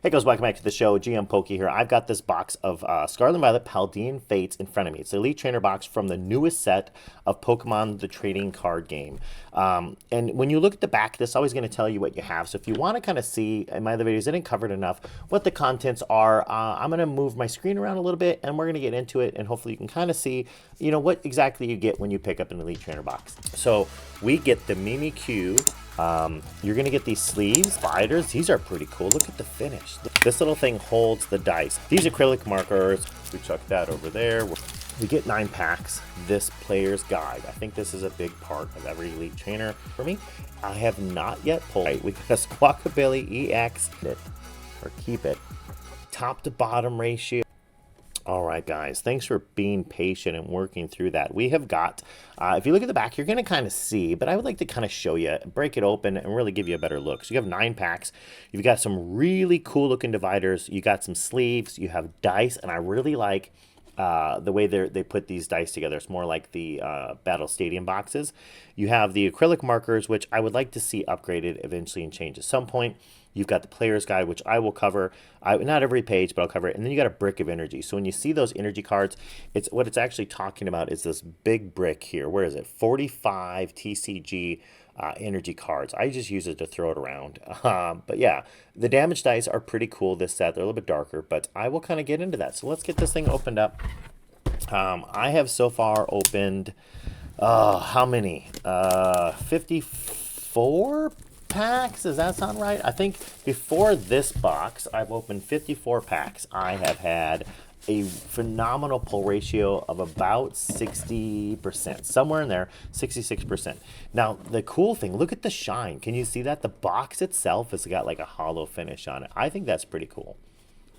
Hey guys, welcome back to the show. GM Pokey here. I've got this box of Scarlet and Violet Paldean Fates in front of me. It's the Elite Trainer box from the newest set of Pokemon, the trading card game. And when you look at the back, this is always going to tell you what you have. So if you want to kind of see, in my other videos, I didn't cover it enough, what the contents are, I'm going to move my screen around a little bit and we're going to get into it. And hopefully you can kind of see, what exactly you get when you pick up an Elite Trainer box. So we get the Mimikyu. You're going to get these sleeves, spiders. These are pretty cool. Look at the finish. This little thing holds the dice. These acrylic markers, we chuck that over there. We get 9 packs. This player's guide. I think this is a big part of every Elite Trainer for me. I have not yet pulled. We got a Squawkabilly EX, or keep it, top to bottom ratio. All right, guys, thanks for being patient and working through that. We have got, if you look at the back, you're going to kind of see, but I would like to kind of show you, break it open, and really give you a better look. So you have 9 packs. You've got some really cool looking dividers. You got some sleeves. You have dice, and I really like the way they put these dice together. It's more like the Battle Stadium boxes. You have the acrylic markers, which I would like to see upgraded eventually and change at some point. You've got the player's guide, which I will cover. Not every page, but I'll cover it. And then you got a brick of energy. So when you see those energy cards, what it's actually talking about is this big brick here. Where is it? 45 TCG energy cards. I just use it to throw it around. But yeah, the damage dice are pretty cool this set. They're a little bit darker, but I will kind of get into that. So let's get this thing opened up. I have so far opened, how many? 54 packs. Does that sound right? I think before this box, I've opened 54 packs. I have had a phenomenal pull ratio of about 60%, somewhere in there, 66%. Now, the cool thing, look at the shine. Can you see that? The box itself has got like a hollow finish on it. I think that's pretty cool.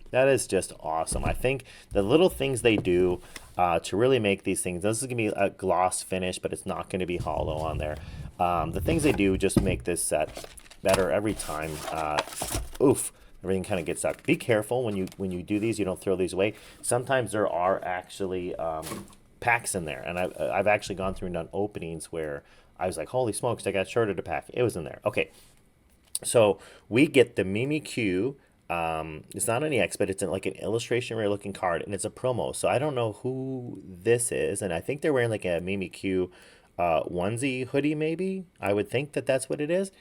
That is just awesome. I think the little things they do to really make these things, this is going to be a gloss finish, but it's not going to be hollow on there. The things they do just make this set better every time. Oof, everything kind of gets stuck. Be careful when you do these, you don't throw these away. Sometimes there are actually packs in there, and I've actually gone through and done openings where I was like, holy smokes, I got shorted a pack. It was in there. Okay, so we get the Mimikyu. It's not an EX, but it's like an illustration rare looking card, and it's a promo. So I don't know who this is, and I think they're wearing like a Mimikyu onesie hoodie, maybe. I would think that that's what it is.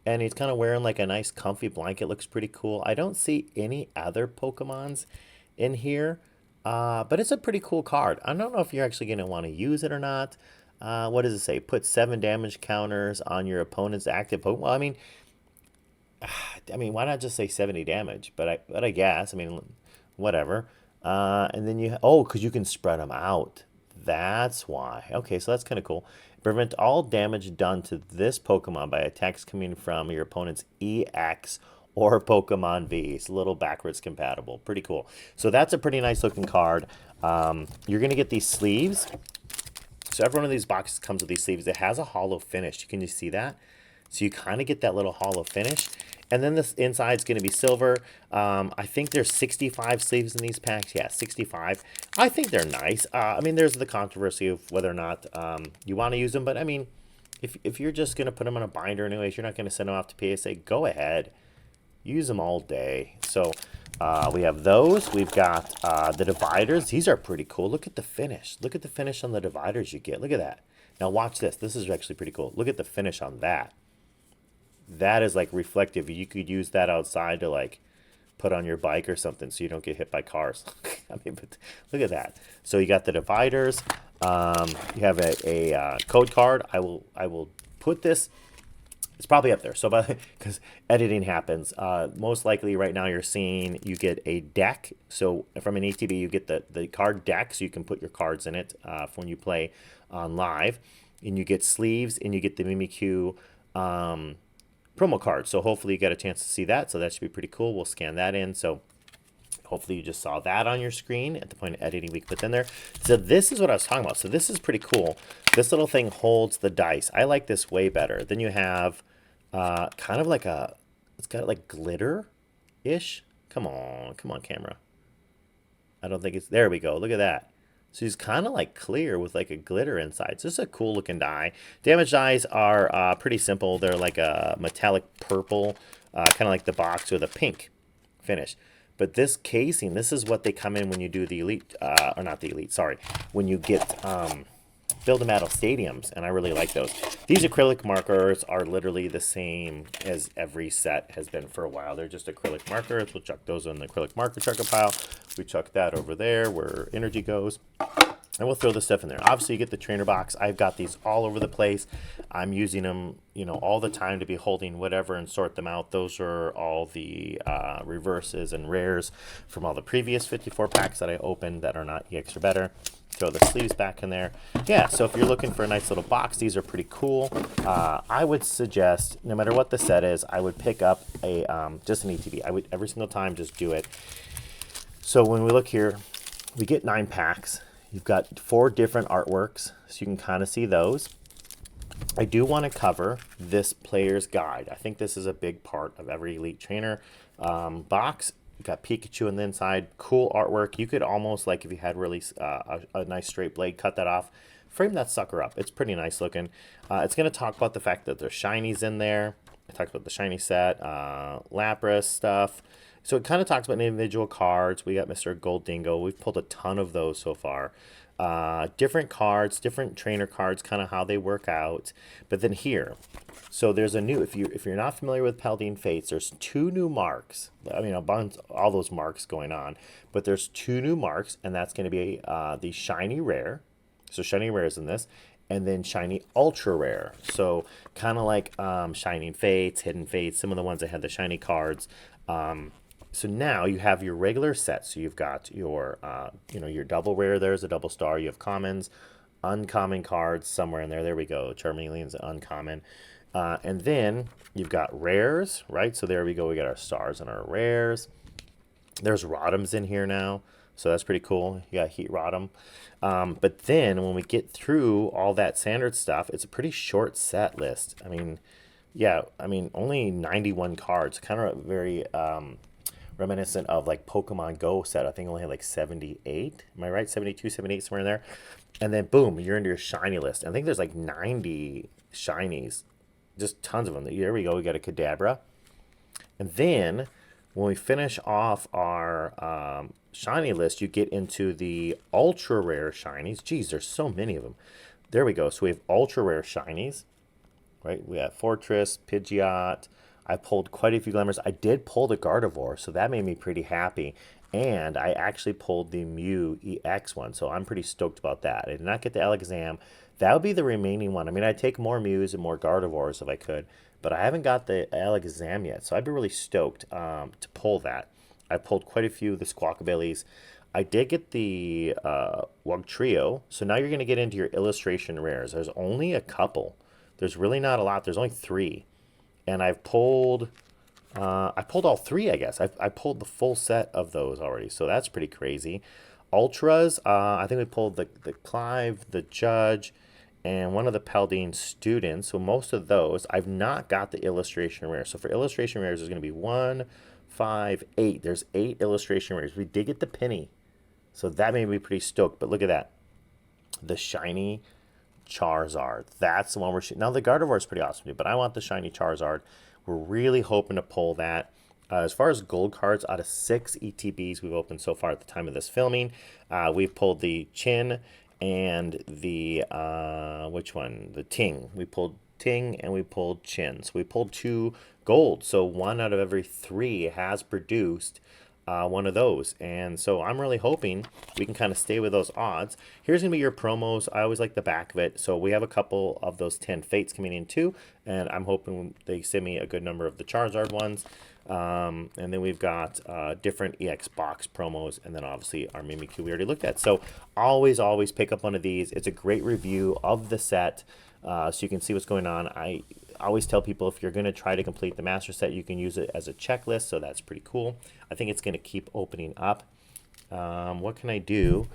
And he's kind of wearing like a nice comfy blanket. Looks pretty cool. I don't see any other Pokemons in here, but it's a pretty cool card. I don't know if you're actually going to want to use it or not. What does it say? Put 7 damage counters on your opponent's active Pokemon. Well, I mean, why not just say 70 damage? But I guess, whatever. And then because you can spread them out. That's why. Okay, so that's kind of cool. Prevent all damage done to this Pokemon by attacks coming from your opponent's EX or Pokemon V. It's a little backwards compatible. Pretty cool. So that's a pretty nice looking card. You're going to get these sleeves. So every one of these boxes comes with these sleeves. It has a hollow finish. Can you see that? So you kind of get that little hollow finish. And then this inside is going to be silver. I think there's 65 sleeves in these packs. Yeah, 65. I think they're nice. There's the controversy of whether or not you want to use them. But, if you're just going to put them on a binder anyways, you're not going to send them off to PSA, go ahead. Use them all day. So we have those. We've got the dividers. These are pretty cool. Look at the finish. Look at the finish on the dividers you get. Look at that. Now watch this. This is actually pretty cool. Look at the finish on that. That is like reflective. You could use that outside to like put on your bike or something so you don't get hit by cars. But look at that. So you got the dividers. You have a code card. I will put this. It's probably up there. So because editing happens, most likely right now you get a deck. So from an ETB you get the card deck, so you can put your cards in it for when you play on live. And you get sleeves, and you get the Mimikyu promo card. So hopefully you get a chance to see that. So that should be pretty cool. We'll scan that in. So hopefully you just saw that on your screen at the point of editing we put in there. So this is what I was talking about. So this is pretty cool. This little thing holds the dice. I like this way better. Then you have kind of like it's got like glitter-ish. Come on camera. I don't think there we go. Look at that. So he's kind of like clear with like a glitter inside. So it's a cool looking die. Damage dies are pretty simple. They're like a metallic purple, kind of like the box with a pink finish. But this casing, this is what they come in when you do the elite, or not the elite, sorry, when you get Build-A-Metal stadiums, and I really like those. These acrylic markers are literally the same as every set has been for a while. They're just acrylic markers. We'll chuck those in the acrylic marker chucker pile. We chuck that over there where energy goes. And we'll throw the stuff in there. Obviously, you get the trainer box. I've got these all over the place. I'm using them, you know, all the time to be holding whatever and sort them out. Those are all the reverses and rares from all the previous 54 packs that I opened that are not EX or better. Throw the sleeves back in there. Yeah, so if you're looking for a nice little box, these are pretty cool. I would suggest, no matter what the set is, I would pick up a just an ETB. I would every single time just do it. So when we look here, we get 9 packs. You've got 4 different artworks, so you can kind of see those. I do want to cover this player's guide. I think this is a big part of every Elite Trainer box. You've got Pikachu on the inside, cool artwork. You could almost, like if you had really a nice straight blade, cut that off, frame that sucker up. It's pretty nice looking. It's going to talk about the fact that there's shinies in there. It talks about the shiny set, Lapras stuff. So it kind of talks about individual cards. We got Mr. Gold Dingo. We've pulled a ton of those so far. Different cards, different trainer cards, kind of how they work out. But then here, so there's a new, if you're not familiar with Paldean Fates, there's 2 new marks. I mean, a bunch, all those marks going on. But there's 2 new marks, and that's going to be the Shiny Rare. So Shiny Rare is in this. And then Shiny Ultra Rare. So kind of like Shining Fates, Hidden Fates, some of the ones that had the shiny cards. So now you have your regular set. So you've got your, you know, your double rare. There's a double star. You have commons, uncommon cards somewhere in there. There we go. Charmeleon's uncommon. And then you've got rares, right? So there we go. We got our stars and our rares. There's Rotoms in here now. So that's pretty cool. You got Heat Rotom. But then when we get through all that standard stuff, it's a pretty short set list. I mean, yeah, I mean, only 91 cards. Kind of very reminiscent of like Pokemon Go set. I think only had like 78. Am I right? 72, 78, somewhere in there. And then boom, you're into your shiny list. I think there's like 90 shinies. Just tons of them. There we go. We got a Kadabra. And then when we finish off our shiny list, you get into the ultra rare shinies. Geez, there's so many of them. There we go. So we have ultra rare shinies, right? We have Fortress, Pidgeot. I pulled quite a few Glamours. I did pull the Gardevoir, so that made me pretty happy. And I actually pulled the Mew EX one, so I'm pretty stoked about that. I did not get the Alakazam. That would be the remaining one. I mean, I'd take more Mews and more Gardevoirs if I could, but I haven't got the Alakazam yet, so I'd be really stoked to pull that. I pulled quite a few of the Squawkabillies. I did get the Wugtrio, so now you're going to get into your illustration rares. There's only a couple. There's really not a lot. There's only 3. And I've pulled, I pulled all 3, I guess. I pulled the full set of those already, so that's pretty crazy. Ultras, I think we pulled the Clive, the Judge, and one of the Paldean students. So most of those, I've not got the illustration rare. So for illustration rares, there's going to be 1, 5, 8. There's 8 illustration rares. We did get the Penny, so that made me pretty stoked. But look at that, the shiny Charizard. That's the one we're shooting. Now the Gardevoir is pretty awesome too, but I want the shiny Charizard. We're really hoping to pull that. As far as gold cards, out of 6 ETBs we've opened so far at the time of this filming, we've pulled the Chin and the which one? The Ting. We pulled Ting and we pulled Chin. So we pulled 2 gold. So 1 out of every 3 has produced one of those, and so I'm really hoping we can kind of stay with those odds. Here's gonna be your promos. I always like the back of it, so we have a couple of those 10 Fates coming in too, and I'm hoping they send me a good number of the Charizard ones. And then we've got different EX box promos, and then obviously our Mimikyu we already looked at. So always pick up one of these. It's a great review of the set, so you can see what's going on. I always tell people if you're going to try to complete the master set, you can use it as a checklist, so that's pretty cool. I think it's going to keep opening up. What can I do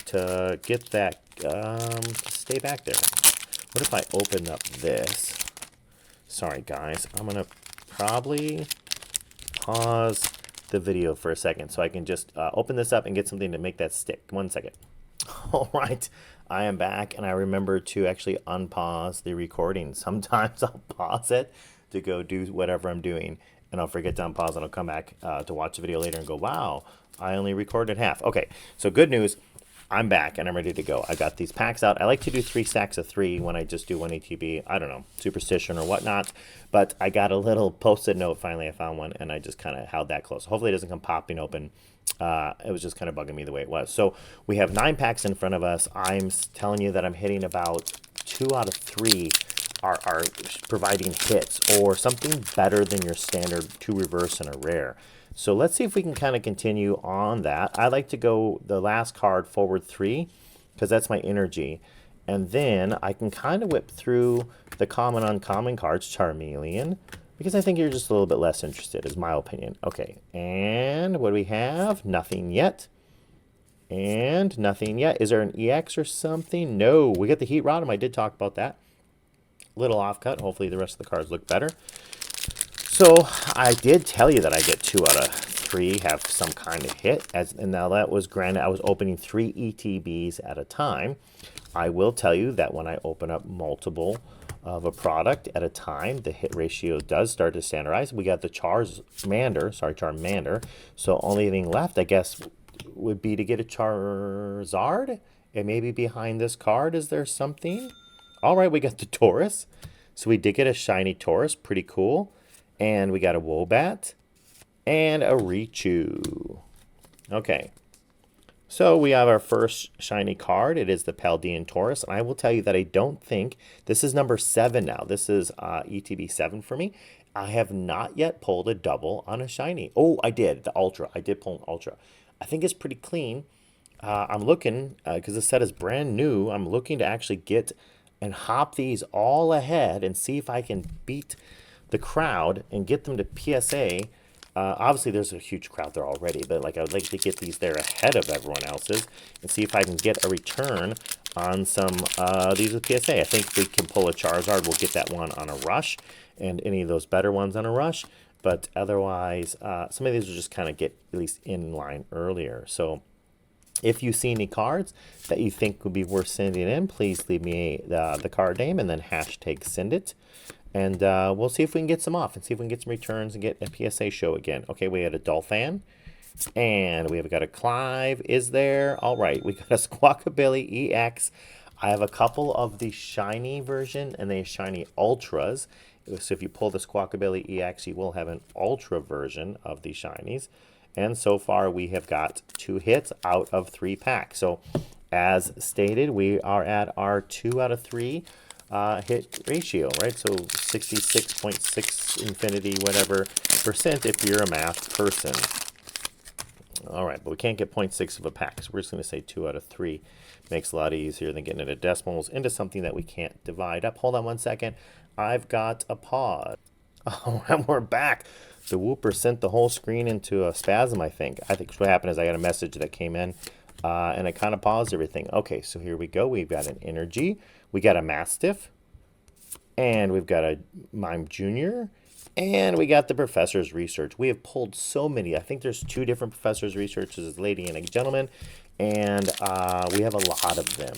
to get that stay back there? What if I open up this? Sorry guys, I'm going to probably pause the video for a second so I can just open this up and get something to make that stick. 1 second. All right, I am back, and I remember to actually unpause the recording. Sometimes I'll pause it to go do whatever I'm doing, and I'll forget to unpause and I'll come back to watch the video later and go, wow, I only recorded half. Okay, so good news. I'm back and I'm ready to go. I got these packs out. I like to do 3 stacks of 3 when I just do 1 ETB. I don't know, superstition or whatnot. But I got a little post-it note. Finally, I found one and I just kind of held that close. Hopefully it doesn't come popping open. It was just kind of bugging me the way it was. So we have 9 packs in front of us. I'm telling you that I'm hitting about 2 out of 3 are providing hits or something better than your standard 2 reverse and a rare. So let's see if we can kind of continue on that. I like to go the last card forward 3 because that's my energy. And then I can kind of whip through the common uncommon cards, Charmeleon, because I think you're just a little bit less interested, is my opinion. Okay, and what do we have? Nothing yet. And nothing yet. Is there an EX or something? No, we got the Heat Rodham. I did talk about that. Little offcut. Hopefully the rest of the cards look better. So I did tell you that I get 2 out of 3 have some kind of hit. And now that was granted, I was opening 3 ETBs at a time. I will tell you that when I open up multiple of a product at a time, the hit ratio does start to standardize. We got the Charmander. So only thing left, I guess, would be to get a Charizard. And maybe behind this card, is there something? All right, we got the Taurus. So we did get a shiny Taurus, pretty cool. And we got a Woobat and a Richu. Okay. So we have our first shiny card. It is the Paldean Taurus. And I will tell you that I don't think, this is number 7 now. This is ETB 7 for me. I have not yet pulled a double on a shiny. Oh, I did. The Ultra. I did pull an Ultra. I think it's pretty clean. I'm looking, because the set is brand new, I'm looking to actually get and hop these all ahead and see if I can beat the crowd and get them to PSA. Obviously, there's a huge crowd there already, but like I would like to get these there ahead of everyone else's and see if I can get a return on some these with PSA. I think if we can pull a Charizard, we'll get that one on a rush, and any of those better ones on a rush. But otherwise, some of these will just kind of get at least in line earlier. So if you see any cards that you think would be worth sending in, please leave me the card name and then hashtag send it. And we'll see if we can get some off and see if we can get some returns and get a PSA show again. Okay, we had a Dolphin. And we have got a Clive is there. All right, we got a Squawkabilly EX. I have a couple of the shiny version and the shiny Ultras. So if you pull the Squawkabilly EX, you will have an Ultra version of the shinies. And so far, we have got 2 hits out of 3 packs. So as stated, we are at our 2 out of 3 hit ratio, right? So 66.6 infinity, whatever percent if you're a math person. All right, but we can't get 0.6 of a pack, so we're just going to say 2 out of 3. Makes a lot easier than getting into decimals into something that we can't divide up. Hold on one second. I've got a pause. Oh, and we're back. The Whooper sent the whole screen into a spasm, I think. I think what happened is I got a message that came in, and I kind of paused everything. Okay, so here we go. We've got an Energy. We got a Mastiff. And we've got a Mime Jr., and we got the Professor's Research. We have pulled so many. I think there's 2 different Professor's Researches, a lady and a gentleman, and we have a lot of them.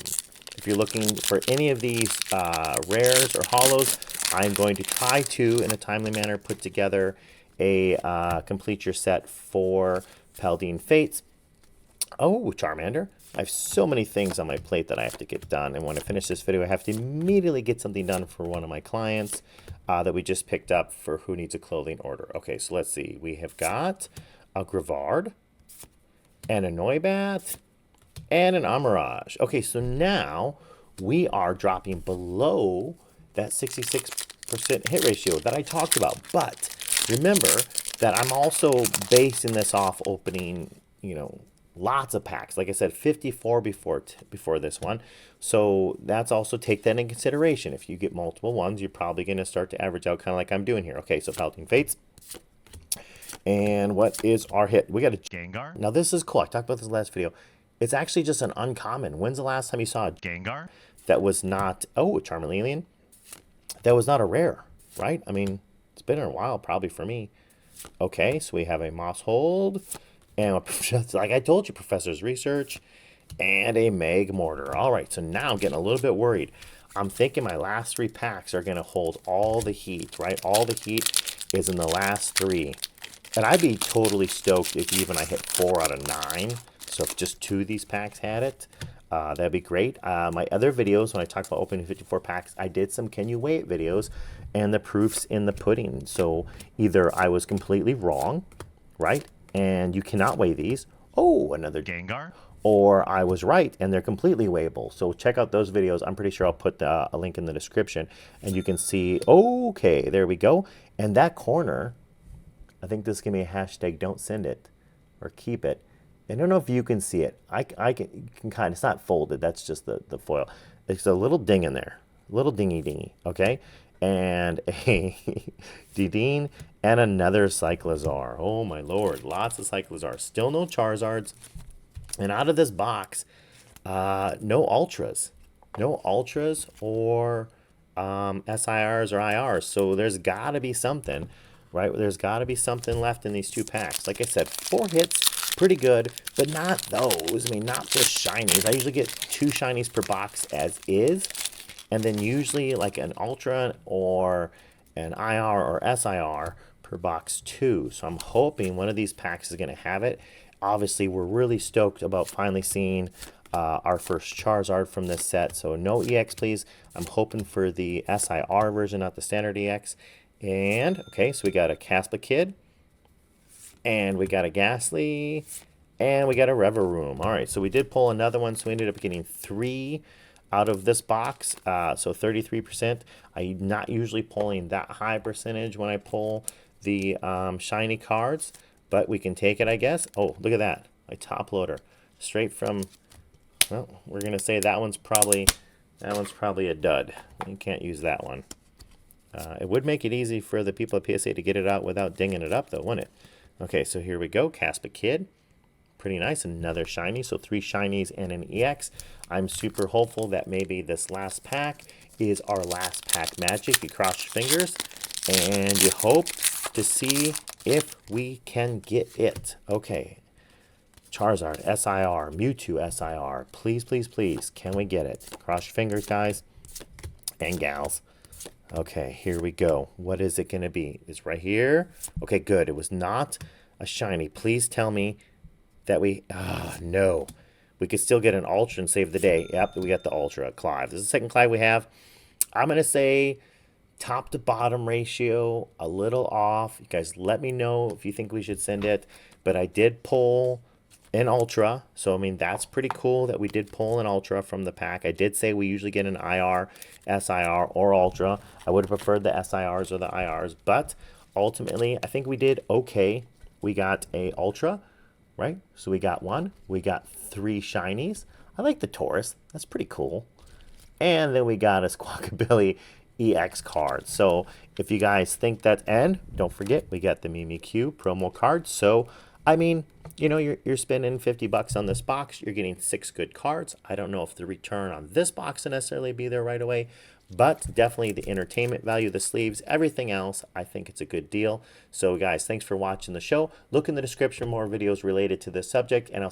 If you're looking for any of these rares or holos, I'm going to try to, in a timely manner, put together a complete your set for Paldean Fates. Oh, Charmander. I have so many things on my plate that I have to get done. And when I finish this video, I have to immediately get something done for one of my clients that we just picked up for who needs a clothing order. Okay, so let's see. We have got a Grivard and a Noibat and an Amarage. Okay, so now we are dropping below that 66% hit ratio that I talked about. But remember that I'm also basing this off opening, lots of packs. Like I said, 54 before this one. So that's also, take that in consideration. If you get multiple ones, you're probably going to start to average out kind of like I'm doing here. Okay, so Paldean Fates. And what is our hit? We got a Gengar. Now this is cool. I talked about this last video. It's actually just an uncommon. When's the last time you saw a Gengar that was not, oh, a Charmeleon? That was not a rare, right? I mean, it's been a while probably for me. Okay, so we have a Mosshold. And like I told you, Professor's Research, and a Meg Mortar. All right, so now I'm getting a little bit worried. I'm thinking my last 3 packs are going to hold all the heat, right? All the heat. is in the last 3. And I'd be totally stoked if even I hit 4 out of 9. So if just 2 of these packs had it, that'd be great. My other videos, when I talked about opening 54 packs, I did some can you weigh it videos and the proofs in the pudding. So either I was completely wrong, right? And you cannot weigh these. Oh, another Gengar. Or I was right and they're completely weighable. So check out those videos. I'm pretty sure I'll put a link in the description and you can see, okay, there we go. And that corner, I think this can be a hashtag don't send it or keep it. I don't know if you can see it. I can kind of, it's not folded. That's just the foil. It's a little ding in there, little dingy, okay? And a Dedenne and another Cyclizar. Oh my Lord, lots of Cyclizar. Still no Charizards. And out of this box, no Ultras. No Ultras or SIRs or IRs. So there's got to be something, right? There's got to be something left in these 2 packs. Like I said, 4 hits, pretty good, but not those. I mean, not the shinies. I usually get 2 shinies per box as is. And then usually like an Ultra or an IR or SIR per box 2. So I'm hoping one of these packs is going to have it. Obviously, we're really stoked about finally seeing our first Charizard from this set. So no EX, please. I'm hoping for the SIR version, not the standard EX. And, okay, so we got a Caspa Kid. And we got a Ghastly. And we got a Reverum. All right, so we did pull another one. So we ended up getting 3 out of this box. So 33%. I'm not usually pulling that high percentage when I pull the shiny cards. But we can take it, I guess. Oh, look at that. My top loader. Straight from, well, we're going to say that one's probably a dud. You can't use that one. It would make it easy for the people at PSA to get it out without dinging it up, though, wouldn't it? Okay, so here we go. Caspa Kid. Pretty nice. Another shiny. So 3 shinies and an EX. I'm super hopeful that maybe this last pack is our last pack magic. You cross your fingers and you hope to see if we can get it. Okay. Charizard, SIR, Mewtwo, SIR. Please, please, please. Can we get it? Cross your fingers, guys and gals. Okay, here we go. What is it going to be? It's right here. Okay, good. It was not a shiny. Please tell me that we... no. We could still get an Ultra and save the day. Yep, we got the Ultra. Clive. This is the second Clive we have. I'm going to say... top to bottom ratio, a little off. You guys let me know if you think we should send it. But I did pull an Ultra. So, I mean, that's pretty cool that we did pull an Ultra from the pack. I did say we usually get an IR, SIR, or Ultra. I would have preferred the SIRs or the IRs. But ultimately, I think we did okay. We got a Ultra, right? So we got 1. We got 3 shinies. I like the Taurus. That's pretty cool. And then we got a Squawkabilly EX card. So if you guys think that, and don't forget, we got the Mimikyu promo card. So, I mean, you know, you're spending 50 bucks on this box. You're getting 6 good cards. I don't know if the return on this box will necessarily be there right away, but definitely the entertainment value, the sleeves, everything else, I think it's a good deal. So guys, thanks for watching the show. Look in the description, more videos related to this subject, and I'll